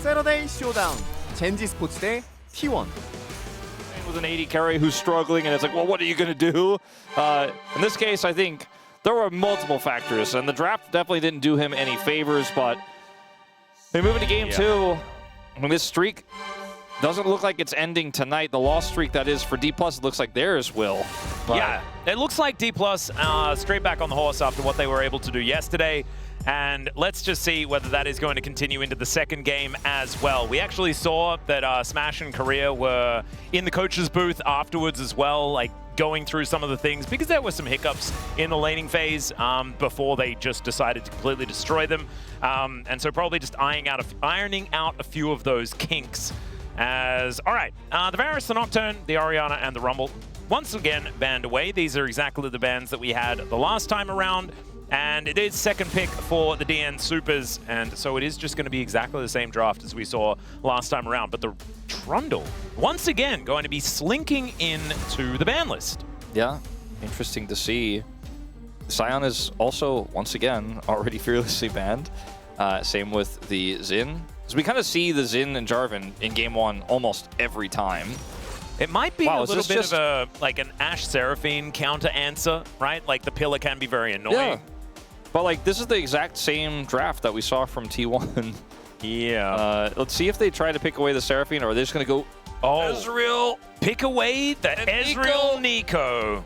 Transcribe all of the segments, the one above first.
Saturday Showdown. 젠지 스포츠 대 T1. With an 80 carry who's struggling, and it's like, well, what are you going to do? In this case, I think there were multiple factors, and the draft definitely didn't do him any favors, but they move into game two. I mean, this streak doesn't look like it's ending tonight. The loss streak, that is, for D+, it looks like theirs will. But yeah, it looks like D+, straight back on the horse after what they were able to do yesterday. And let's just see whether that is going to continue into the second game as well. We actually saw that Smash and Korea were in the coach's booth afterwards as well, like going through some of the things, because there were some hiccups in the laning phase before they just decided to completely destroy them. And so probably just ironing out a few of those kinks. All right, the Varus, the Nocturne, the Orianna, and the Rumble, once again banned away. These are exactly the bans that we had the last time around. And it is second pick for the DN Supers, and so it is just going to be exactly the same draft as we saw last time around. But the Trundle, once again, going to be slinking into the ban list. Yeah, interesting to see. Sion is also, once again, already fearlessly banned. Same with the Xin. So we kind of see the Xin and Jarvan in game one almost every time. It might be a little bit of like an Ashe Seraphine counter answer, right? Like the pillar can be very annoying. Yeah. But like this is the exact same draft that we saw from T1. Yeah. Let's see if they try to pick away the Seraphine, or are they just going to go Ezreal? Pick away the Ezreal Nico.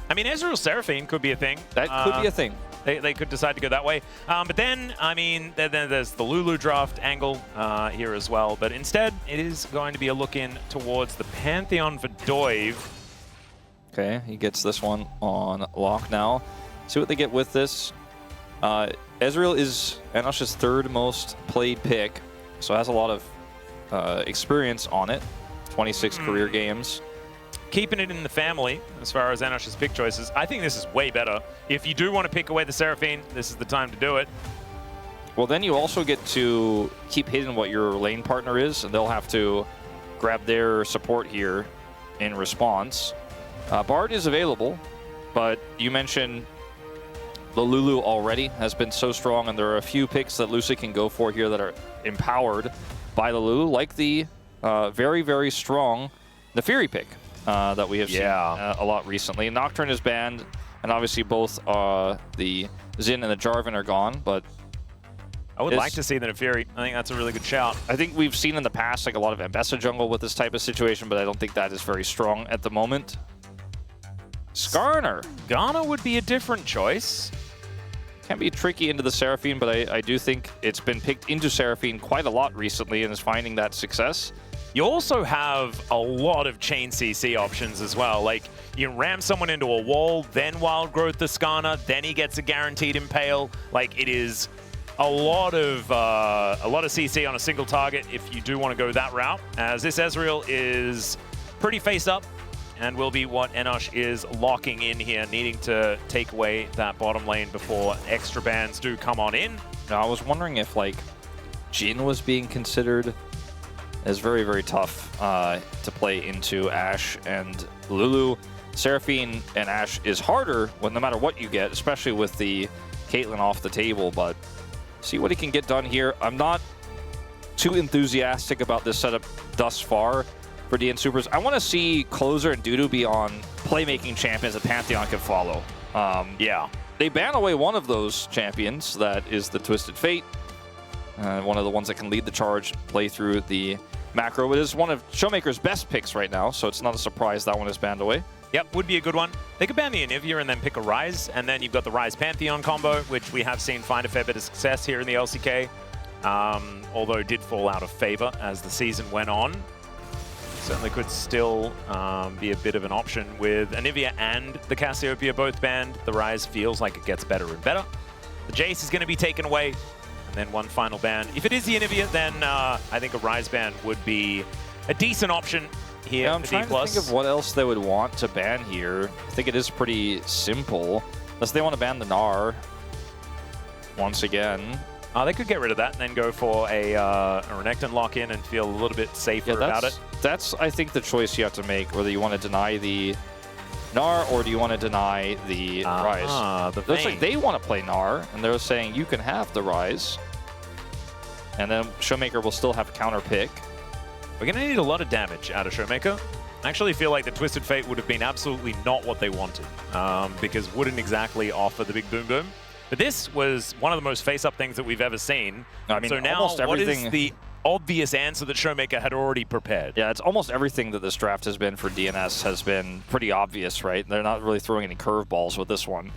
I mean, Ezreal Seraphine could be a thing. That could be a thing. They could decide to go that way. But then, I mean, then there's the Lulu draft angle here as well. But instead, it is going to be a look in towards the Pantheon for Doive. Okay, he gets this one on lock now. See what they get with this. Ezreal is Enosh's third most played pick, so has a lot of experience on it. 26 career games. Keeping it in the family as far as Enosh's pick choices. I think this is way better. If you do want to pick away the Seraphine, this is the time to do it. Well, then you also get to keep hidden what your lane partner is, and they'll have to grab their support here in response. Bard is available, but you mentioned the Lulu already has been so strong, and there are a few picks that Lucy can go for here that are empowered by the Lulu, like the very, very strong Nefiri pick that we have seen a lot recently. Nocturne is banned, and obviously both the Xin and the Jarvan are gone, but I would like to see the Nefiri. I think that's a really good shout. I think we've seen in the past like a lot of Ambessa jungle with this type of situation, but I don't think that is very strong at the moment. Skarner. Ghana would be a different choice. Can be tricky into the Seraphine, but I do think it's been picked into Seraphine quite a lot recently and is finding that success. You also have a lot of chain CC options as well. Like, you ram someone into a wall, then Wild Growth the Skarner, then he gets a guaranteed Impale. Like, it is a lot of CC on a single target if you do want to go that route, as this Ezreal is pretty face up and will be what Enosh is locking in here, needing to take away that bottom lane before extra bans do come on in. Now, I was wondering if, like, Jhin was being considered as very, very tough to play into Ashe and Lulu. Seraphine and Ashe is harder when no matter what you get, especially with the Caitlyn off the table, but see what he can get done here. I'm not too enthusiastic about this setup thus far for DN Supers. I want to see Closer and Dudu be on playmaking champions that Pantheon can follow. Yeah. They ban away one of those champions, that is the Twisted Fate. One of the ones that can lead the charge, play through the macro. It is one of Showmaker's best picks right now, so it's not a surprise that one is banned away. Yep, would be a good one. They could ban the Anivia and then pick a Ryze, and then you've got the Ryze Pantheon combo, which we have seen find a fair bit of success here in the LCK, although it did fall out of favor as the season went on. Certainly could still be a bit of an option with Anivia and the Cassiopeia both banned. The Ryze feels like it gets better and better. The Jace is going to be taken away, and then one final ban. If it is the Anivia, then I think a Ryze ban would be a decent option here. Yeah, I'm trying to think of what else they would want to ban here. I think it is pretty simple, unless they want to ban the Gnar once again. They could get rid of that and then go for a Renekton lock-in and feel a little bit safer about it. That's, I think, the choice you have to make, whether you want to deny the Gnar or do you want to deny the Ryze. Looks like they want to play Gnar, and they're saying you can have the Ryze. and then Showmaker will still have counter pick. We're going to need a lot of damage out of Showmaker. I actually feel like the Twisted Fate would have been absolutely not what they wanted, because wouldn't exactly offer the big boom boom. But this was one of the most face-up things that we've ever seen. I mean, so now, almost what everything... is the obvious answer that Showmaker had already prepared? Yeah, it's almost everything that this draft has been for DNS has been pretty obvious, right? They're not really throwing any curveballs with this one.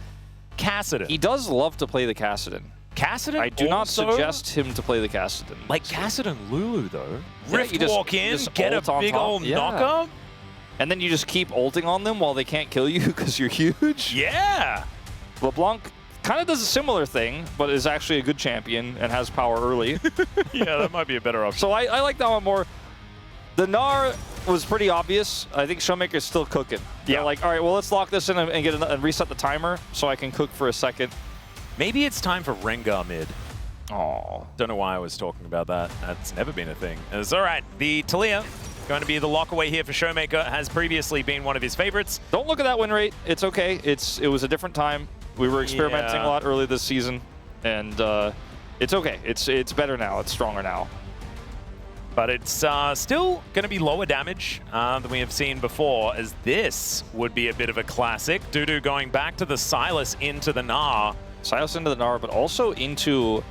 Kassadin. He does love to play the Kassadin. Kassadin I do not also? suggest him to play the Kassadin. Like Kassadin Lulu, though. Yeah, Rift you just- walk in, you just get a ult on big top. old Yeah. knocker. And then you just keep ulting on them while they can't kill you because you're huge. Yeah. LeBlanc kind of does a similar thing, but is actually a good champion and has power early. Yeah, that might be a better option. So I like that one more. The Gnar was pretty obvious. I think Showmaker's still cooking. Yeah. They're like, all right, well, let's lock this in and get and reset the timer so I can cook for a second. Maybe it's time for Rengar mid. Oh, Don't know why I was talking about that. That's never been a thing. It's all right. The Talia, going to be the lock away here for Showmaker, has previously been one of his favorites. don't look at that win rate. It's okay. It was a different time. We were experimenting Yeah. a lot early this season, and it's okay. It's better now. It's stronger now. But it's still going to be lower damage than we have seen before, as this would be a bit of a classic. Dudu going back to the Silas into the Gnar. Silas into the Gnar, but also into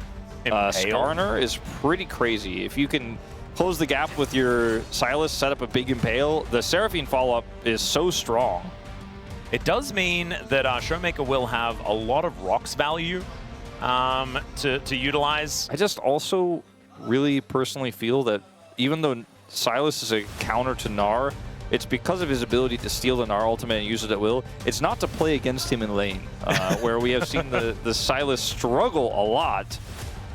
Impale. Skarner is pretty crazy. If you can close the gap with your Silas, set up a big Impale, the Seraphine follow-up is so strong. It does mean that Showmaker will have a lot of rocks value to utilize. I just also really personally feel that even though Silas is a counter to Gnar, it's because of his ability to steal the Gnar ultimate and use it at will. It's not to play against him in lane, where we have seen the Silas struggle a lot.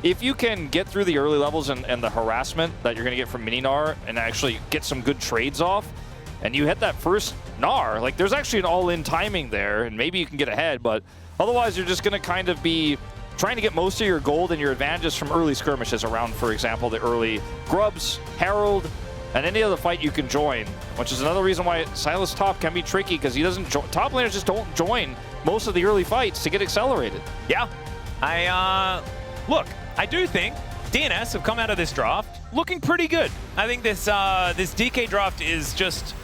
If you can get through the early levels and the harassment that you're going to get from mini Gnar and actually get some good trades off, and you hit that first Gnar, like there's actually an all-in timing there, and maybe you can get ahead, but otherwise you're just going to kind of be trying to get most of your gold and your advantages from early skirmishes around, for example, the early Grubs, Herald, and any other fight you can join, which is another reason why Silas top can be tricky, because he doesn't top laners just don't join most of the early fights to get accelerated. Yeah. Look, I do think DNS have come out of this draft looking pretty good. I think this DK draft is just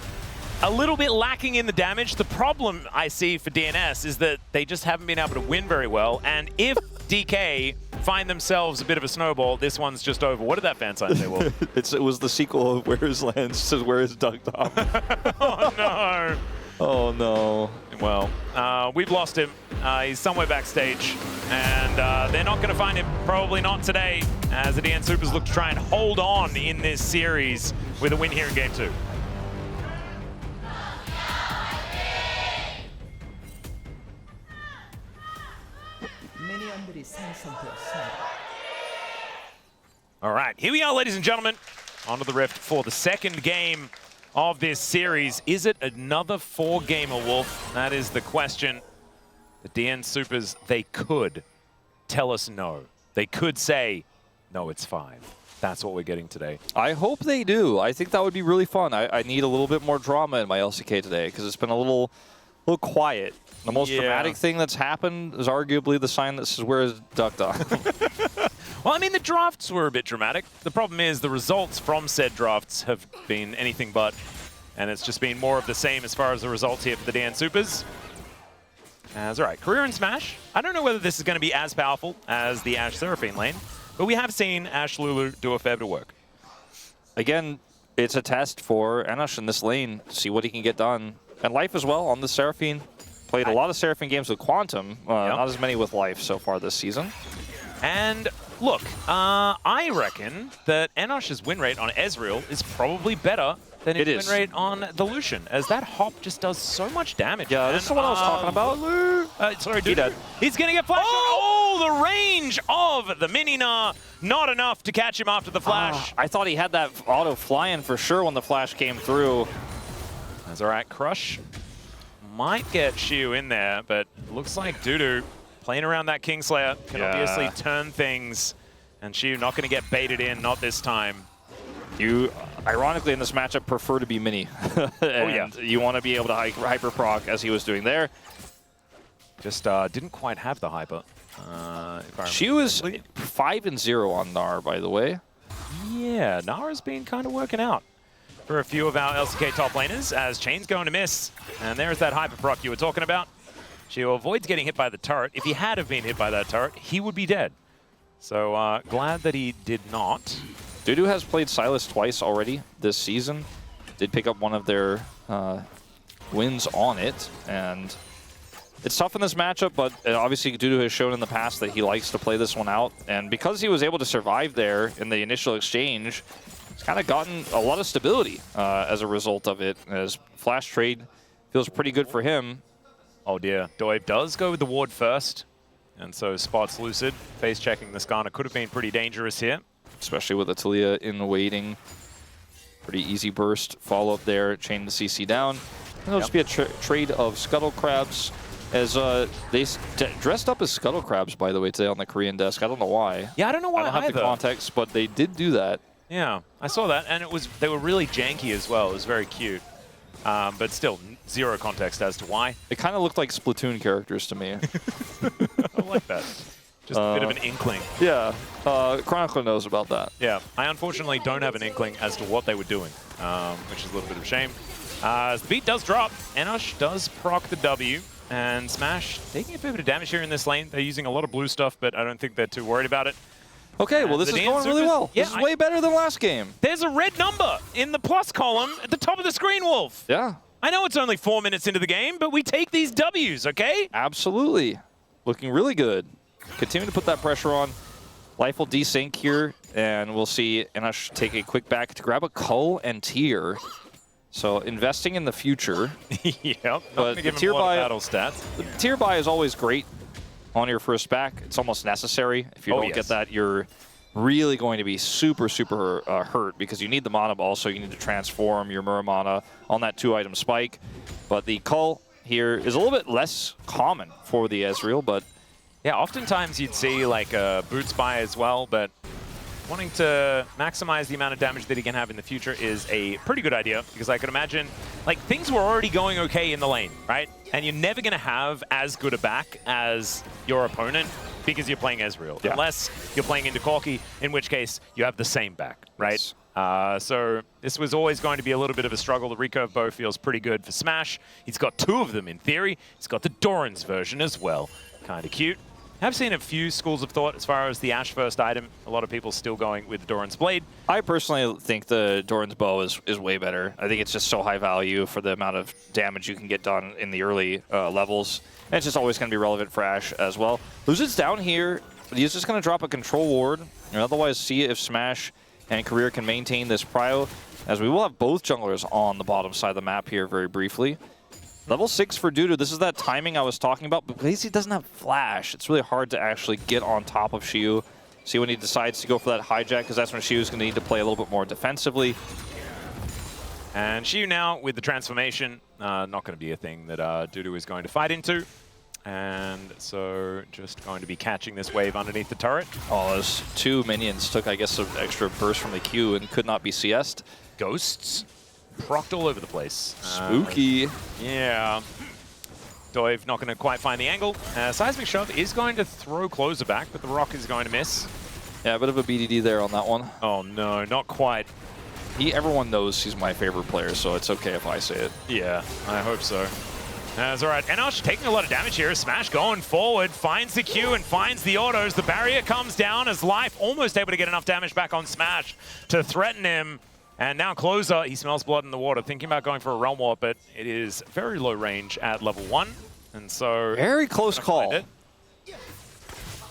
a little bit lacking in the damage. The problem I see for DNS is that they just haven't been able to win very well, and if DK find themselves a bit of a snowball, this one's just over. What did that fan sign say, Will? It was the sequel of Where Is Lance says Where Is Duck Top. Oh, no. Oh, no. Well, we've lost him. He's somewhere backstage, and they're not going to find him. Probably not today, as the DN Supers look to try and hold on in this series with a win here in Game 2. All right, here we are, ladies and gentlemen, onto the Rift for the second game of this series. Is it another 4-gamer, Wolf? That is the question. The DN Supers, they could tell us no. They could say, no, it's 5. That's what we're getting today. I hope they do. I think that would be really fun. I need a little bit more drama in my LCK today, because it's been a little quiet. The most dramatic thing that's happened is arguably the sign that says, where is Duck Dog? Well, I mean, the drafts were a bit dramatic. The problem is the results from said drafts have been anything but, and it's just been more of the same as far as the results here for the DN Supers. That's all right. Career and Smash. I don't know whether this is going to be as powerful as the Ashe Seraphine lane, but we have seen Ashe Lulu do a fair bit of work. Again, it's a test for Enosh in this lane to see what he can get done. And Life as well on the Seraphine. Played a lot of Seraphine games with Quantum, not as many with Life so far this season. And look, I reckon that Enosh's win rate on Ezreal is probably better than his win rate on the Lucian, as that hop just does so much damage. Yeah, this is what I was talking about. Sorry, He dead. He's going to get flashed. Oh, the range of the Mini-Na. Not enough to catch him after the flash. I thought he had that auto fly-in for sure when the flash came through. That's all right. Crush might get Shiu in there, but looks like Dudu playing around that Kingslayer can obviously turn things, and Shiu not going to get baited in, not this time. You, ironically, in this matchup, prefer to be mini. And you want to be able to hyper proc as he was doing there. Just didn't quite have the hyper. Shu is 5-0 on Gnar, by the way. Yeah, Nara's been kind of working out for a few of our LCK top laners as Chain's going to miss. And there's that hyper proc you were talking about. Shu avoids getting hit by the turret. If he had have been hit by that turret, he would be dead. So glad that he did not. Dudu has played Sylas twice already this season. Did pick up one of their wins on it, and it's tough in this matchup, but obviously Dudu has shown in the past that he likes to play this one out, and because he was able to survive there in the initial exchange, he's kind of gotten a lot of stability as a result of it, as flash trade feels pretty good for him. Oh dear, Doive does go with the ward first, and so spots Lucid. Face checking the Skarner could have been pretty dangerous here. Especially with Atalia in waiting. Pretty easy burst, follow up there, chain the CC down. And it'll just be a trade of Scuttle Crabs, as they dressed up as Scuttle Crabs, by the way, today on the Korean desk. I don't know why. Yeah, I don't know why I don't have the context, but they did do that. Yeah, I saw that, and they were really janky as well. It was very cute. But still, zero context as to why. It kind of looked like Splatoon characters to me. I like that. Just a bit of an inkling. Yeah, Chronicler knows about that. Yeah, I unfortunately don't have an inkling as to what they were doing, which is a little bit of a shame. As the beat does drop, Enosh does proc the W, and Smash taking a fair bit of damage here in this lane. They're using a lot of blue stuff, but I don't think they're too worried about it. Okay, well, this is going really well. Yeah, this is way better than last game. There's a red number in the plus column at the top of the screen, Wolf. Yeah. I know it's only 4 minutes into the game, but we take these Ws, okay? Absolutely. Looking really good. Continue to put that pressure on. Life will desync here, and we'll see Enosh take a quick back to grab a Cull and Tier. So investing in the future. Yep. But the Tier buy, battle stats. The Tier buy is always great on your first back. It's almost necessary. If you don't get that, you're really going to be super, super hurt, because you need the mana, but also you need to transform your Muramana on that 2-item spike. But the Cull here is a little bit less common for the Ezreal, but yeah, oftentimes you'd see like a boot spy as well, but wanting to maximize the amount of damage that he can have in the future is a pretty good idea, because I could imagine, like, things were already going okay in the lane, right? And you're never going to have as good a back as your opponent because you're playing Ezreal, unless you're playing into Corki, in which case you have the same back, right? Yes. So this was always going to be a little bit of a struggle. The recurve bow feels pretty good for Smash. He's got 2 of them in theory. He's got the Doran's version as well. Kind of cute. I've seen a few schools of thought as far as the Ashe first item. A lot of people still going with the Doran's Blade. I personally think the Doran's Bow is way better. I think it's just so high value for the amount of damage you can get done in the early levels. And it's just always going to be relevant for Ashe as well. Lucid's down here. He's just going to drop a control ward, and otherwise see if Smash and Career can maintain this prio, as we will have both junglers on the bottom side of the map here very briefly. Level 6 for Dudu. This is that timing I was talking about, but because he doesn't have flash, it's really hard to actually get on top of Shu. See when he decides to go for that hijack, because that's when Shu's going to need to play a little bit more defensively. And Shu now with the transformation, not going to be a thing that Dudu is going to fight into. And so just going to be catching this wave underneath the turret. Oh, those 2 minions took, I guess, an extra burst from the Q and could not be CS'd. Ghosts procced all over the place. Spooky. Yeah. Doive not going to quite find the angle. Seismic Shove is going to throw Closer back, but the rock is going to miss. Yeah, a bit of a BDD there on that one. Oh no, not quite. Everyone knows he's my favorite player, so it's okay if I say it. Yeah, I hope so. That's all right. Enosh taking a lot of damage here. Smash going forward, finds the Q and finds the autos. The barrier comes down as Life almost able to get enough damage back on Smash to threaten him. And now Closer, he smells blood in the water, thinking about going for a Realm Warp, but it is very low range at level 1. And so... very close call.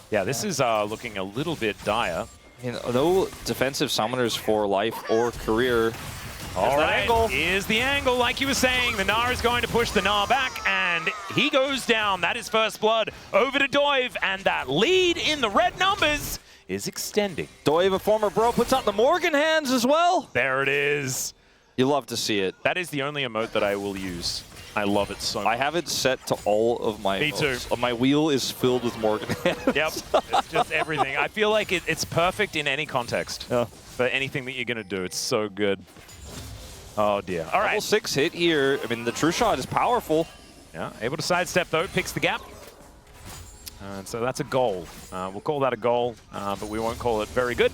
Yeah, this is looking a little bit dire. No defensive summoners for Life or Career. All right, here's the angle. Like you were saying, the Gnar is going to push the Gnar back, and he goes down. That is first blood over to Doive, and that lead in the red numbers is extending. Doive, a former bro, puts out the Morgan hands as well. There it is. You love to see it. That is the only emote that I will use. I love it so much. I have it set to all of my emotes. Me too. My wheel is filled with Morgan hands. Yep, it's just everything. I feel like it's perfect in any context. Yeah. For anything that you're going to do. It's so good. Oh, dear. All right. Level 6 hit here. I mean, the true shot is powerful. Yeah, able to sidestep, though. Picks the gap. And so that's a goal. We'll call that a goal, but we won't call it very good.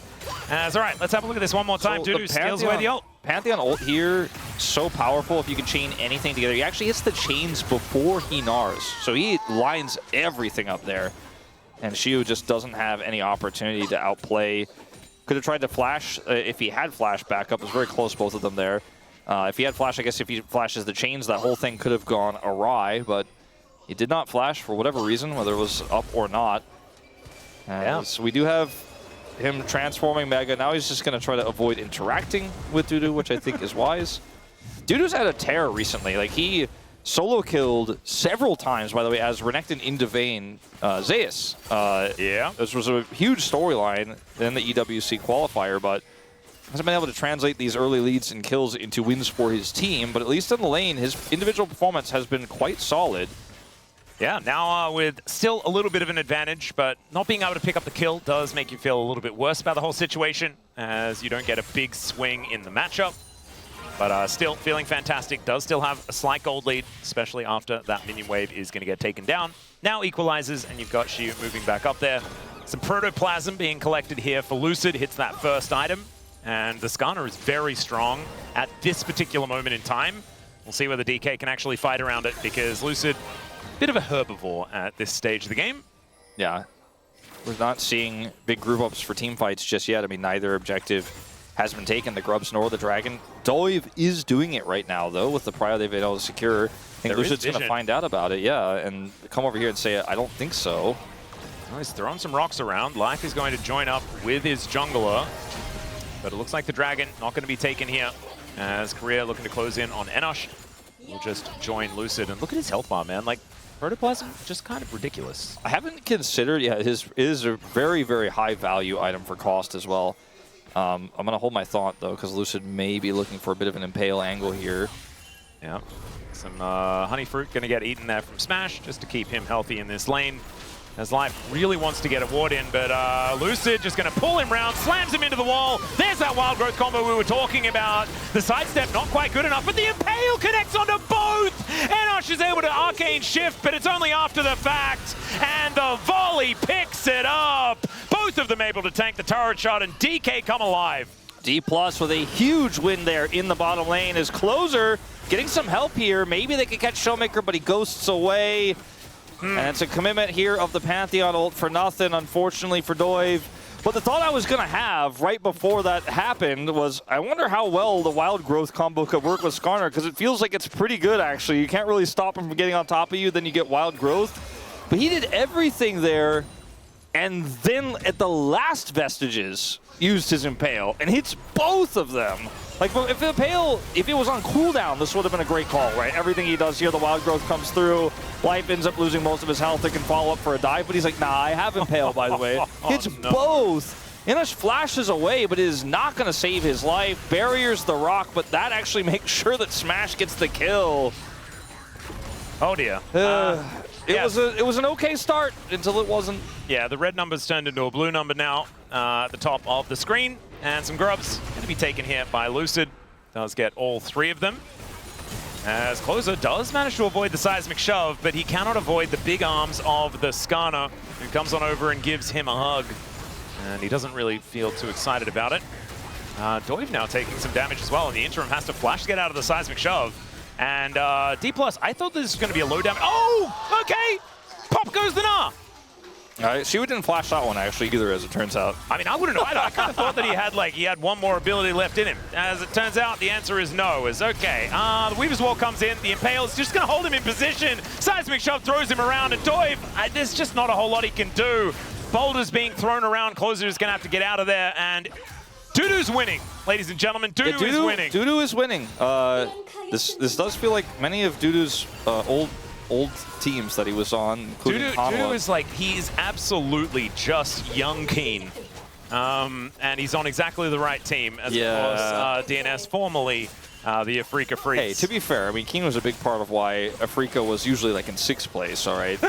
All right, let's have a look at this one more time. So Dudu steals away the ult. Pantheon ult here, so powerful if you can chain anything together. He actually hits the chains before he gnars. So he lines everything up there. And Shiu just doesn't have any opportunity to outplay. Could have tried to flash if he had flash backup. It was very close, both of them there. If he had flash, I guess if he flashes the chains, that whole thing could have gone awry. But he did not flash for whatever reason, whether it was up or not. And so we do have him transforming Mega. Now he's just going to try to avoid interacting with Dudu, which I think is wise. Dudu's had a tear recently. Like, he solo killed several times, by the way, as Renekton into Vayne Zeus. This was a huge storyline in the EWC qualifier, but hasn't been able to translate these early leads and kills into wins for his team. But at least in the lane, his individual performance has been quite solid. Yeah, now with still a little bit of an advantage, but not being able to pick up the kill does make you feel a little bit worse about the whole situation, as you don't get a big swing in the matchup. But still feeling fantastic, does still have a slight gold lead, especially after that minion wave is going to get taken down. Now equalizes, and you've got Shiu moving back up there. Some protoplasm being collected here for Lucid, hits that first item, and the Skarner is very strong at this particular moment in time. We'll see whether DK can actually fight around it, because Lucid, bit of a herbivore at this stage of the game. Yeah, we're not seeing big group ups for team fights just yet. I mean, neither objective has been taken, the Grubs nor the Dragon. Dove is doing it right now, though, with the prio they've been able to secure. I think Lucid's going to find out about it, yeah, and come over here and say, I don't think so. Oh, he's throwing some rocks around. Life is going to join up with his jungler, but it looks like the Dragon not going to be taken here, as Korea looking to close in on Enosh. We'll just join Lucid, and look at his health bar, man. Like, protoplasm, just kind of ridiculous. I haven't considered, yeah, his is a very, very high value item for cost as well. I'm going to hold my thought, though, because Lucid may be looking for a bit of an impale angle here. Yeah, some honey fruit going to get eaten there from Smash, just to keep him healthy in this lane. As Life really wants to get a ward in, but Lucid just going to pull him round, slams him into the wall. There's that wild growth combo we were talking about. The sidestep not quite good enough, but the Impale connects onto both. Enosh is able to arcane shift, but it's only after the fact. And the volley picks it up. Both of them able to tank the turret shot, and DK come alive. D+ with a huge win there in the bottom lane as Closer getting some help here. Maybe they could catch Showmaker, but he ghosts away. And it's a commitment here of the Pantheon ult for nothing, unfortunately, for Dove. But the thought I was going to have right before that happened was, I wonder how well the Wild Growth combo could work with Skarner, because it feels like it's pretty good, actually. You can't really stop him from getting on top of you, then you get Wild Growth. But he did everything there, and then at the last Vestiges, used his Impale, and hits both of them. Like, if Impale, if it was on cooldown, this would have been a great call, right? Everything he does here, the Wild Growth comes through. Life ends up losing most of his health. It can follow up for a dive, but he's like, nah, I have Impale, by the way. Hits both. Enosh flashes away, but it is not going to save his life. Barriers the rock, but that actually makes sure that Smash gets the kill. Oh, dear. It was an okay start until it wasn't. Yeah, the red number's turned into a blue number now at the top of the screen. And some grubs going to be taken here by Lucid. Does get all three of them. As Closer does manage to avoid the seismic shove, but he cannot avoid the big arms of the Skarner, who comes on over and gives him a hug. And he doesn't really feel too excited about it. Dove now taking some damage as well in the interim, has to flash to get out of the seismic shove. And D+, I thought this was going to be a low damage. Oh, okay. Pop goes the Gnar. She didn't flash that one, actually, either, as it turns out. I mean, I wouldn't know. I kind of thought that he had one more ability left in him. As it turns out, the answer is no. Is okay. The Weaver's Wall comes in. The Impale is just going to hold him in position. Seismic Shove throws him around, and Dove, there's just not a whole lot he can do. Boulders being thrown around. Closer is going to have to get out of there, and Dudu's winning, ladies and gentlemen. Dudu is winning. Dudu is winning. This does feel like many of Dudu's old teams that he was on, including Dudu is like, he's absolutely just young Keen. And he's on exactly the right team as it was DNS, formerly the Afrika Freaks. Hey, to be fair, I mean, Keen was a big part of why Afrika was usually like in 6th place, all right?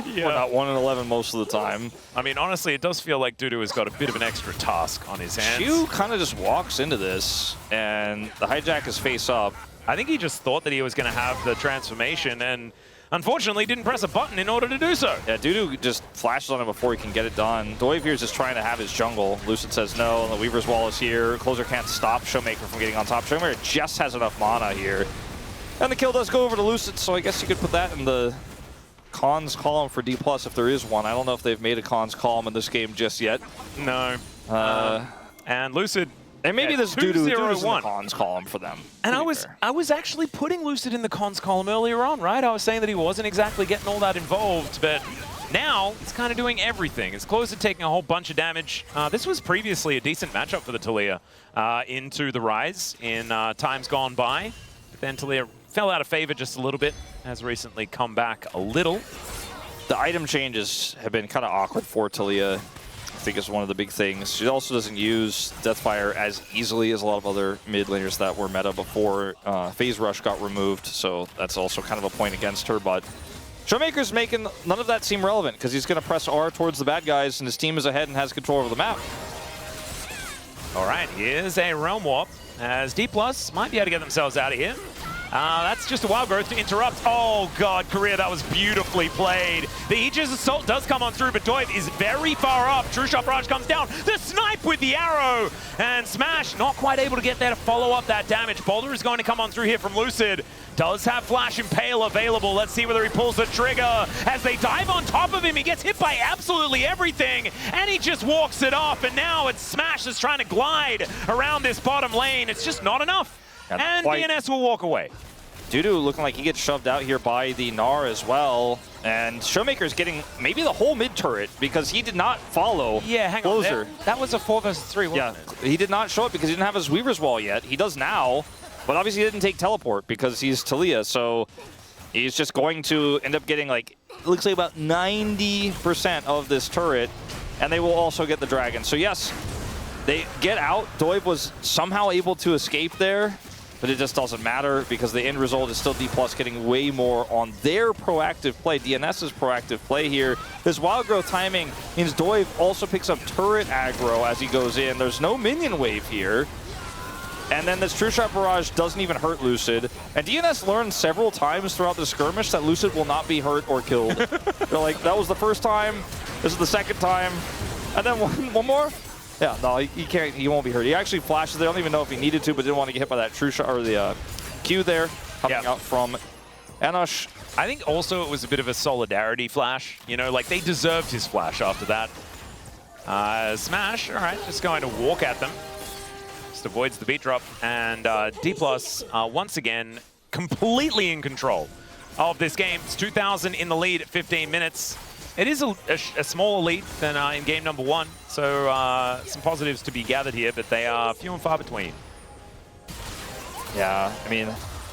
Yeah. We're not 1 in 11 most of the time. I mean, honestly, it does feel like Dudu has got a bit of an extra task on his hands. Shiu kind of just walks into this, and the hijack is face up. I think he just thought that he was going to have the transformation, and unfortunately didn't press a button in order to do so. Yeah, Dudu just flashes on him before he can get it done. Doiv here is just trying to have his jungle. Lucid says no, and the Weaver's Wall is here. Closer can't stop Showmaker from getting on top. Showmaker just has enough mana here. And the kill does go over to Lucid, so I guess you could put that in the cons column for D+, if there is one. I don't know if they've made a cons column in this game just yet. No. And Lucid... And maybe this Dudu's in the 2-0-1 cons column for them. And I was actually putting Lucid in the cons column earlier on, right? I was saying that he wasn't exactly getting all that involved, but now he's kind of doing everything. It's close to taking a whole bunch of damage. This was previously a decent matchup for the Taliyah into the Rise in times gone by. But then Taliyah fell out of favor just a little bit, has recently come back a little. The item changes have been kind of awkward for Taliyah. I think is one of the big things. She also doesn't use Deathfire as easily as a lot of other mid laners that were meta before Phase Rush got removed, so that's also kind of a point against her, but Showmaker's making none of that seem relevant because he's going to press R towards the bad guys and his team is ahead and has control over the map. All right, here's a Realm Warp as D+ might be able to get themselves out of here. That's just a Wild Growth to interrupt. Oh god, Korea, that was beautifully played. The Aegis Assault does come on through, but Doiv is very far up. True Shot Barrage comes down. The snipe with the arrow. And Smash not quite able to get there to follow up that damage. Boulder is going to come on through here from Lucid. Does have Flash Impale available. Let's see whether he pulls the trigger. As they dive on top of him, he gets hit by absolutely everything. And he just walks it off. And now it's Smash that's trying to glide around this bottom lane. It's just not enough. And DNS will walk away. Dudu looking like he gets shoved out here by the Gnar as well. And Showmaker's getting maybe the whole mid turret because he did not follow Closer. That was a 4 versus 3, wasn't it? He did not show it because he didn't have his Weaver's Wall yet. He does now, but obviously he didn't take teleport because he's Taliyah. So he's just going to end up getting like, it looks like about 90% of this turret. And they will also get the dragon. So yes, they get out. Doiv was somehow able to escape there. But it just doesn't matter because the end result is still D+ getting way more on their proactive play. DNS's proactive play here. This Wild Growth timing means Doiv also picks up turret aggro as he goes in. There's no minion wave here. And then this True Shot Barrage doesn't even hurt Lucid. And DNS learned several times throughout the skirmish that Lucid will not be hurt or killed. They're like, that was the first time, this is the second time, and then one more? Yeah, no, he can't. He won't be hurt. He actually flashes. They don't even know if he needed to, but didn't want to get hit by that true shot or the Q there coming out from Enosh. I think also it was a bit of a solidarity flash. You know, like they deserved his flash after that. Smash, all right, just going to walk at them. Just avoids the beat drop, and D+ once again completely in control of this game. It's 2,000 in the lead at 15 minutes. It is a smaller lead than in game number 1, so some positives to be gathered here, but they are few and far between. Yeah, I mean,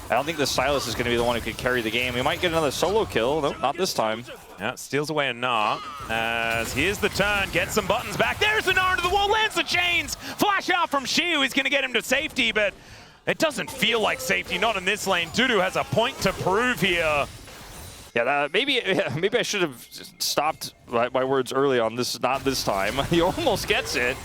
I don't think the Sylas is going to be the one who could carry the game. We might get another solo kill. Nope, not this time. Yeah, steals away a Gnar. As here's the turn, gets some buttons back. There's the Gnar into the wall, lands the chains. Flash out from Shiu, he's going to get him to safety, but it doesn't feel like safety, not in this lane. Dudu has a point to prove here. Yeah, maybe I should have stopped my words early on this. Not this time. He almost gets it,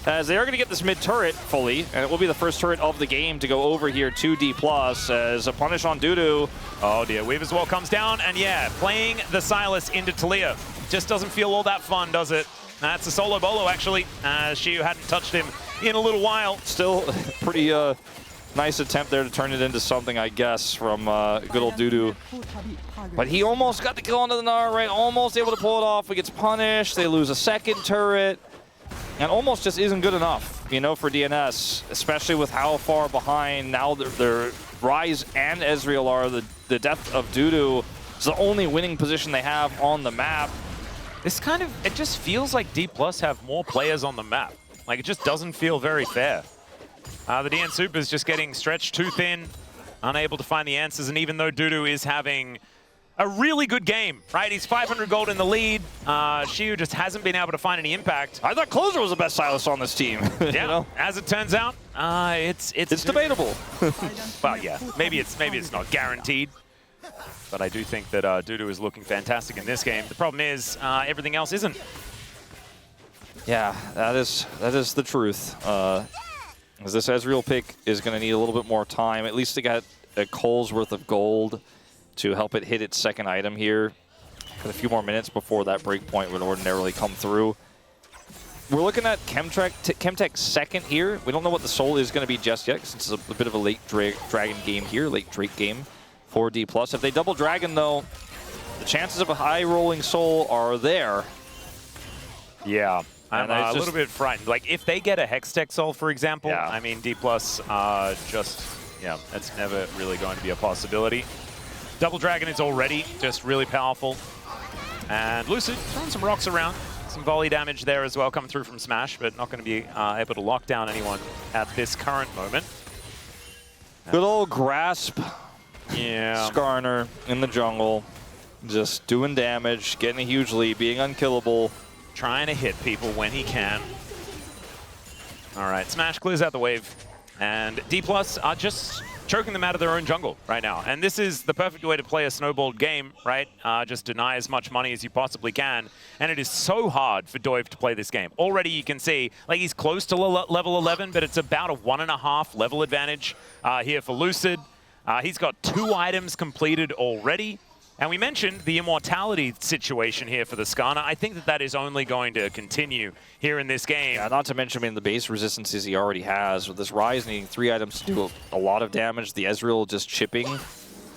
as they are going to get this mid turret fully, and it will be the first turret of the game to go over here to D+, as a punish on Dudu. Oh dear, Weaver's Wall comes down, and yeah, playing the Sylas into Taliyah just doesn't feel all that fun, does it? That's a solo bolo, actually, as Shiu hadn't touched him in a little while. Still pretty nice attempt there to turn it into something, I guess, from good old Dudu. But he almost got the kill onto the Gnar, right? Almost able to pull it off. He gets punished. They lose a second turret. And almost just isn't good enough, you know, for DNS, especially with how far behind now their Rise and Ezreal are. The death of Dudu is the only winning position they have on the map. This kind of, it just feels like D+ have more players on the map. Like, it just doesn't feel very fair. The DN Super is just getting stretched too thin, unable to find the answers, and even though Dudu is having a really good game, right? He's 500 gold in the lead. Shiu just hasn't been able to find any impact. I thought Closer was the best Sylas on this team. Yeah, you know? as it turns out, it's debatable. Well, yeah, maybe it's not guaranteed. But I do think that Dudu is looking fantastic in this game. The problem is everything else isn't. Yeah, that is the truth. As this Ezreal pick is going to need a little bit more time, at least to get a Cole's worth of gold. to help it hit its second item here. Got a few more minutes before that breakpoint would ordinarily come through. We're looking at Chemtech's second here. We don't know what the soul is going to be just yet, since it's a bit of a late dragon game here, late Drake game for D+. If they double dragon, though, the chances of a high rolling soul are there. Yeah, I'm a little bit frightened. Like, if they get a Hextech soul, for example, yeah. I mean, D+, yeah, that's never really going to be a possibility. Double dragon is already just really powerful. And Lucid throwing some rocks around. Some volley damage there as well coming through from Smash, but not going to be able to lock down anyone at this current moment. Good old grasp. Yeah. Skarner in the jungle, just doing damage, getting a huge lead, being unkillable. Trying to hit people when he can. All right, Smash clears out the wave. And D+ are just choking them out of their own jungle right now. And this is the perfect way to play a snowballed game, right? Just deny as much money as you possibly can. And it is so hard for Dove to play this game. Already you can see, like, he's close to level 11, but it's about a 1.5 level advantage here for Lucid. He's got 2 items completed already. And we mentioned the immortality situation here for the Skarner. I think that that is only going to continue here in this game. Yeah, not to mention, I mean, the base resistances he already has. With this Rise needing 3 items to do a lot of damage, the Ezreal just chipping.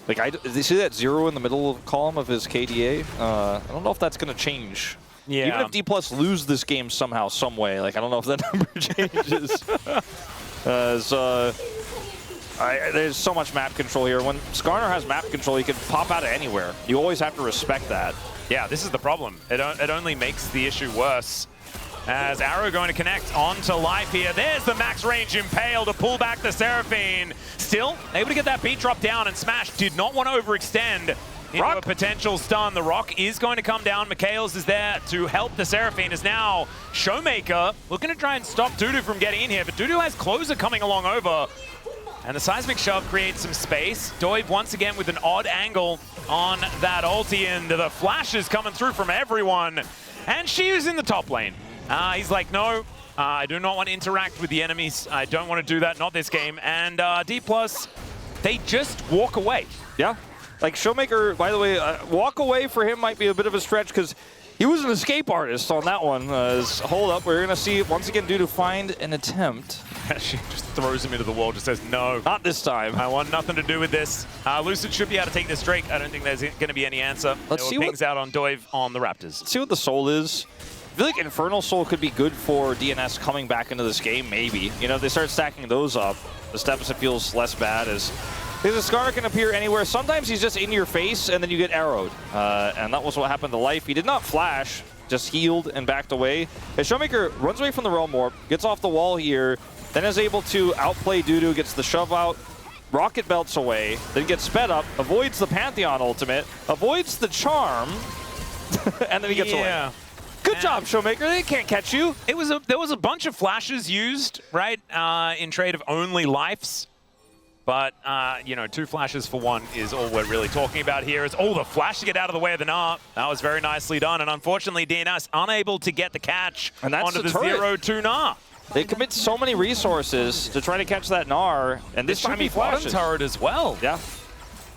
Like, you see that 0 in the middle of the column of his KDA? I don't know if that's going to change. Yeah. Even if D+ lose this game somehow, some way, like, I don't know if that number changes. There's so much map control here. When Skarner has map control, he can pop out of anywhere. You always have to respect that. Yeah, this is the problem. It only makes the issue worse. As Arrow going to connect onto life here. There's the max range Impale to pull back the Seraphine. Still able to get that beat drop down, and Smash did not want to overextend into a potential stun. The Rock is going to come down. Mikhails is there to help the Seraphine. Is now Showmaker looking to try and stop Dudu from getting in here, but Dudu has Closer coming along over. And the Seismic Shove creates some space. Doive once again with an odd angle on that ulti, and the flashes coming through from everyone. And Shiu's in the top lane. He's like, no, I do not want to interact with the enemies. I don't want to do that, not this game. And D+, they just walk away. Yeah. Like, Showmaker, by the way, walk away for him might be a bit of a stretch, because he was an escape artist on that one. Hold up, we're going to see, once again, Dudu find an attempt. She just throws him into the wall, just says, no. Not this time. I want nothing to do with this. Lucid should be able to take this Drake. I don't think there's going to be any answer. Let's see what pings out on Doive on the Raptors. Let's see what the Soul is. I feel like Infernal Soul could be good for DNS coming back into this game, maybe. You know, if they start stacking those up, the deficit feels less bad as because the Skarner can appear anywhere. Sometimes he's just in your face, and then you get arrowed. And that was what happened to Life. He did not flash, just healed and backed away. As Showmaker runs away from the Realm Warp, gets off the wall here, then is able to outplay Dudu, gets the shove out, rocket belts away, then gets sped up, avoids the Pantheon ultimate, avoids the charm, and then he gets away. Good job, Showmaker. They can't catch you. There was a bunch of flashes used, right, in trade of only lives. But, you know, 2 flashes for 1 is all we're really talking about here. Is the flash to get out of the way of the Gnar. That was very nicely done. And unfortunately, DNS unable to get the catch onto the 0-2 Gnar. They commit so many resources to try to catch that Gnar, and this time he flashes. Turret as well. Yeah.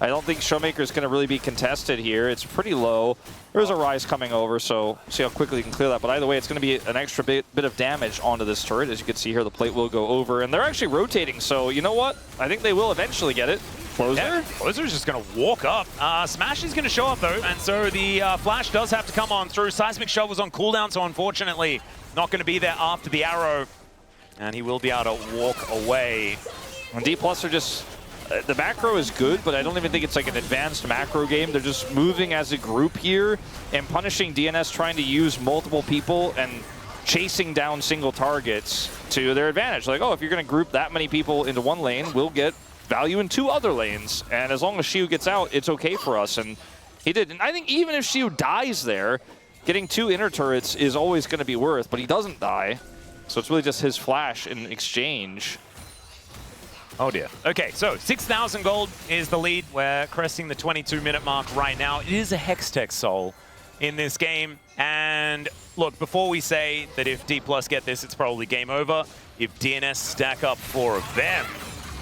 I don't think Showmaker is going to really be contested here. It's pretty low. There's a Rise coming over, so see how quickly he can clear that. But either way, it's going to be an extra bit of damage onto this turret. As you can see here, the plate will go over. And they're actually rotating, so you know what? I think they will eventually get it. Closer? Yeah, Closer's just going to walk up. Smash is going to show up, though, and so the flash does have to come on through. Seismic Shove was on cooldown, so unfortunately not going to be there after the arrow. And he will be able to walk away. And D+ are just... the macro is good, but I don't even think it's like an advanced macro game. They're just moving as a group here and punishing DNS, trying to use multiple people and chasing down single targets to their advantage. Like, oh, if you're going to group that many people into one lane, we'll get value in 2 other lanes. And as long as Shiu gets out, it's okay for us. And he did. And I think even if Shiu dies there, getting 2 inner turrets is always going to be worth, but he doesn't die. So it's really just his flash in exchange. Oh dear. Okay, so 6,000 gold is the lead. We're cresting the 22-minute mark right now. It is a Hextech Soul in this game. And look, before we say that if D+ get this, it's probably game over, if DNS stack up 4 of them,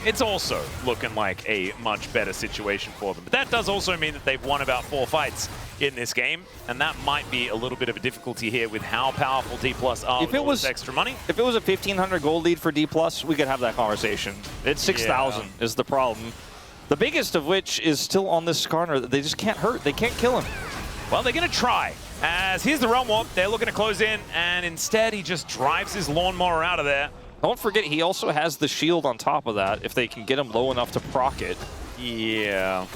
it's also looking like a much better situation for them. But that does also mean that they've won about 4 fights in this game, and that might be a little bit of a difficulty here with how powerful D+ are with all this extra money. If it was a 1,500 gold lead for D+, we could have that conversation. It's 6,000 is the problem. The biggest of which is still on this Skarner that they just can't hurt. They can't kill him. Well, they're going to try. As here's the Realm Warp. They're looking to close in, and instead he just drives his lawnmower out of there. Don't forget, he also has the shield on top of that if they can get him low enough to proc it. Yeah.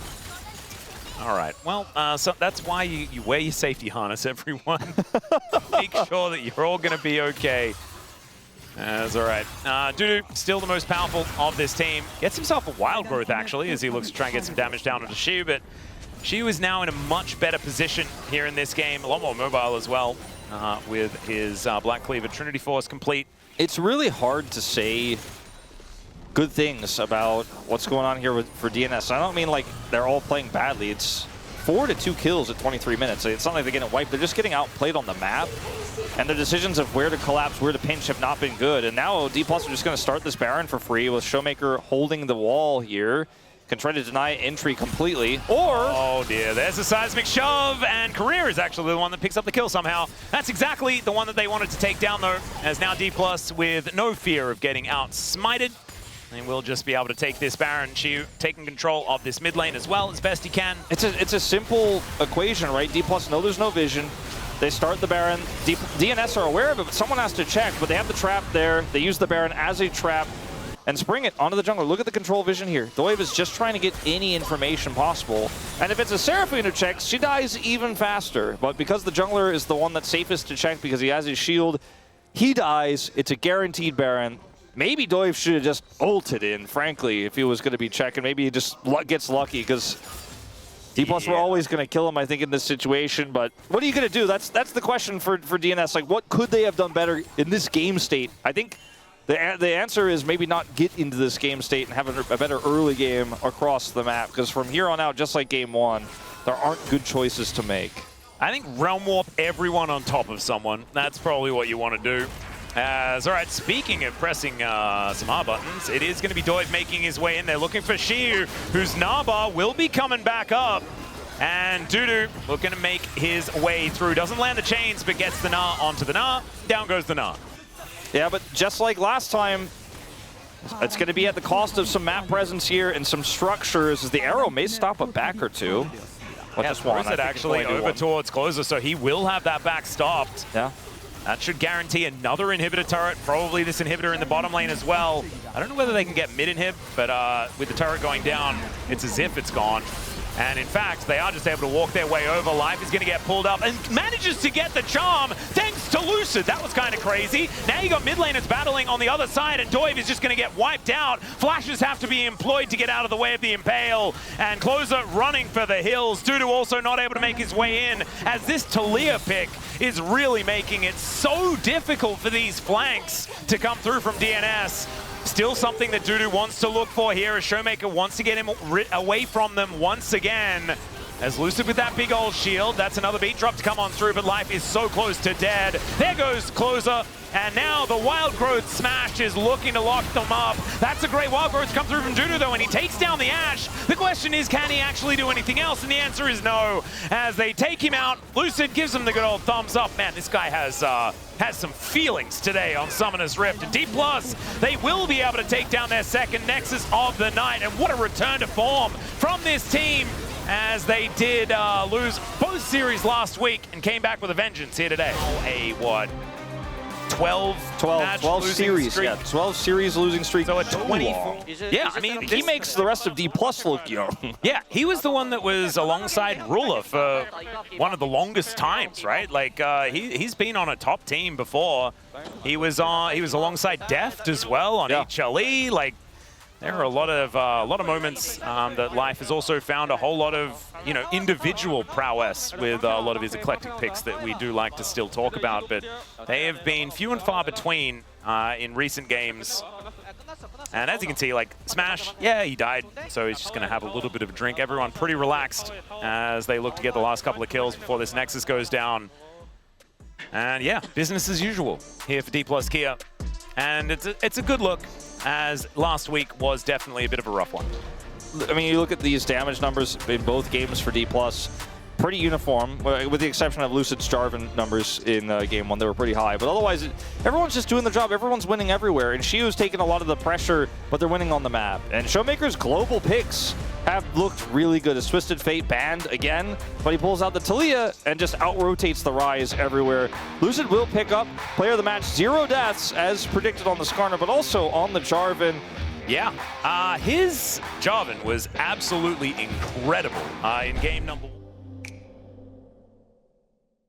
All right. Well, so that's why you wear your safety harness, everyone. Make sure that you're all going to be okay. That's all right. Dudu, still the most powerful of this team. Gets himself a wild growth, actually, as he looks to try and get some damage down onto Shu, but Shu is now in a much better position here in this game. A lot more mobile as well, with his Black Cleaver Trinity Force complete. It's really hard to say good things about what's going on here for DNS. I don't mean like they're all playing badly. It's 4 to 2 kills at 23 minutes. It's not like they're getting wiped. They're just getting outplayed on the map. And the decisions of where to collapse, where to pinch have not been good. And now D+ are just going to start this Baron for free with Showmaker holding the wall here. Can try to deny entry completely, or... Oh dear, there's a seismic shove, and Career is actually the one that picks up the kill somehow. That's exactly the one that they wanted to take down, though, as now D+ with no fear of getting out-smited. They will just be able to take this Baron. Shu taking control of this mid lane as well as best he can. It's a simple equation, right? D+ know there's no vision. They start the Baron. DNS are aware of it, but someone has to check. But they have the trap there. They use the Baron as a trap and spring it onto the jungler. Look at the control vision here. Doiv is just trying to get any information possible. And if it's a Seraphine who checks, she dies even faster. But because the jungler is the one that's safest to check because he has his shield, he dies. It's a guaranteed Baron. Maybe Doiv should have just ulted in, frankly, if he was going to be checking. Maybe he just gets lucky because D+ were always going to kill him, I think, in this situation. But what are you going to do? That's the question for DNS. Like, what could they have done better in this game state? I think the answer is maybe not get into this game state and have a better early game across the map. Because from here on out, just like game 1, there aren't good choices to make. I think Realm Warp everyone on top of someone. That's probably what you want to do. All right, speaking of pressing some R buttons, it is going to be Doiv making his way in there, looking for Shu, whose Naba will be coming back up. And Dudu looking to make his way through. Doesn't land the chains, but gets the Gnar onto the Gnar. Down goes the Gnar. Yeah, but just like last time, it's going to be at the cost of some map presence here and some structures, as the arrow may stop a back or two. Yeah, throws it actually over towards Closer, so he will have that back stopped. Yeah. That should guarantee another inhibitor turret, probably this inhibitor in the bottom lane as well. I don't know whether they can get mid-inhib, but with the turret going down, it's as if it's gone. And in fact, they are just able to walk their way over. Life is going to get pulled up and manages to get the charm thanks to Lucid. That was kind of crazy. Now you got mid laners battling on the other side, and Doiv is just going to get wiped out. Flashes have to be employed to get out of the way of the Impale. And Closer running for the hills. Dudu also not able to make his way in, as this Talia pick is really making it so difficult for these flanks to come through from DNS. Still something that Dudu wants to look for here, as Showmaker wants to get him away from them once again. As Lucid with that big old shield, that's another beat drop to come on through, but Life is so close to dead. There goes Closer, and now the Wild Growth Smash is looking to lock them up. That's a great Wild Growth to come through from Dudu though, and he takes down the Ashe. The question is, can he actually do anything else? And the answer is no. As they take him out, Lucid gives him the good old thumbs up. Man, this guy has some feelings today on Summoner's Rift. And D+, they will be able to take down their second Nexus of the night. And what a return to form from this team, as they did lose both series last week and came back with a vengeance here today. A what? 12 series, streak. yeah, 12 series losing streak. So a 24. Yeah, I mean, he makes the rest of D+ look young. Yeah, he was the one that was alongside Ruler for one of the longest times, right? Like he's been on a top team before. He was alongside Deft as well on HLE. Like, there are a lot of moments that Life has also found a whole lot of, you know, individual prowess with a lot of his eclectic picks that we do like to still talk about, but they have been few and far between in recent games. And as you can see, like, Smash, yeah, he died, so he's just going to have a little bit of a drink. Everyone pretty relaxed as they look to get the last couple of kills before this Nexus goes down. And yeah, business as usual here for D+ Kia. And it's a good look. as last week was definitely a bit of a rough one. I mean, you look at these damage numbers in both games for D+, pretty uniform, with the exception of Lucid's Jarvan numbers in game 1. They were pretty high, but otherwise, everyone's just doing the job. Everyone's winning everywhere, and Shio's taking a lot of the pressure, but they're winning on the map. And Showmaker's global picks have looked really good. His Twisted Fate banned again, but he pulls out the Talia and just out-rotates the Rise everywhere. Lucid will pick up player of the match, 0 deaths, as predicted on the Skarner, but also on the Jarvan. Yeah, his Jarvan was absolutely incredible in game number 1.